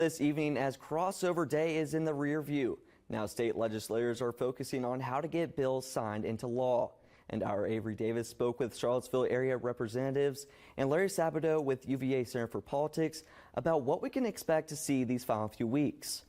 This evening, as crossover day is in the rear view, now state legislators are focusing on how to get bills signed into law. And our Avery Davis spoke with Charlottesville area representatives and Larry Sabato with UVA Center for Politics about what we can expect to see these final few weeks.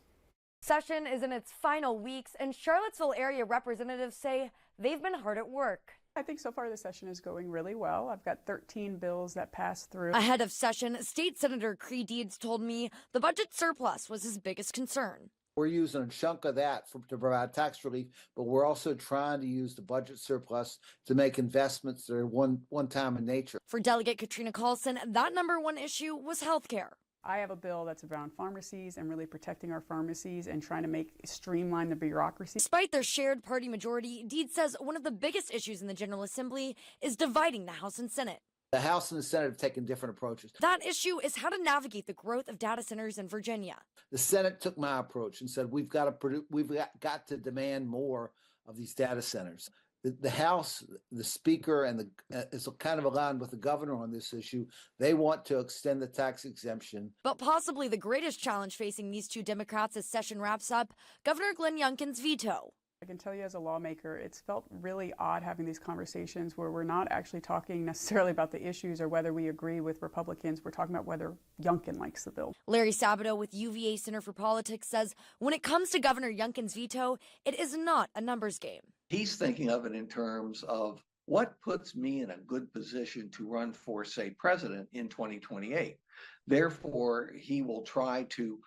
Session is in its final weeks, and Charlottesville area representatives say they've been hard at work. I think so far the session is going really well. I've got 13 bills that passed through. Ahead of session, State Senator Creigh Deeds told me the budget surplus was his biggest concern. We're using a chunk of that to provide tax relief, but we're also trying to use the budget surplus to make investments that are one-time in nature. For Delegate Katrina Callsen, that #1 issue was health care. I have a bill that's around pharmacies and really protecting our pharmacies and trying to streamline the bureaucracy. Despite their shared party majority, Deeds says one of the biggest issues in the General Assembly is dividing the House and Senate. The House and the Senate have taken different approaches. That issue is how to navigate the growth of data centers in Virginia. The Senate took my approach and said we've got to demand more of these data centers. The House, the Speaker, and is kind of aligned with the governor on this issue. They want to extend the tax exemption. But possibly the greatest challenge facing these two Democrats as session wraps up, Governor Glenn Youngkin's veto. I can tell you as a lawmaker, it's felt really odd having these conversations where we're not actually talking necessarily about the issues or whether we agree with Republicans. We're talking about whether Youngkin likes the bill. Larry Sabato with UVA Center for Politics says when it comes to Governor Youngkin's veto, it is not a numbers game. He's thinking of it in terms of what puts me in a good position to run for, say, president in 2028. Therefore, he will try to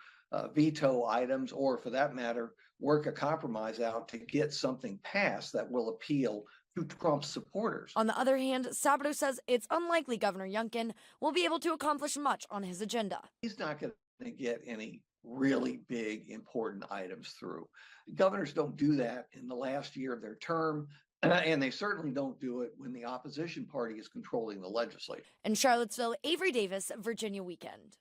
veto items, or for that matter, work a compromise out to get something passed that will appeal to Trump's supporters. On the other hand, Sabato says it's unlikely Governor Youngkin will be able to accomplish much on his agenda. He's not going to get any really big, important items through. Governors don't do that in the last year of their term, and they certainly don't do it when the opposition party is controlling the legislature. In Charlottesville, Avery Davis, Virginia Weekend.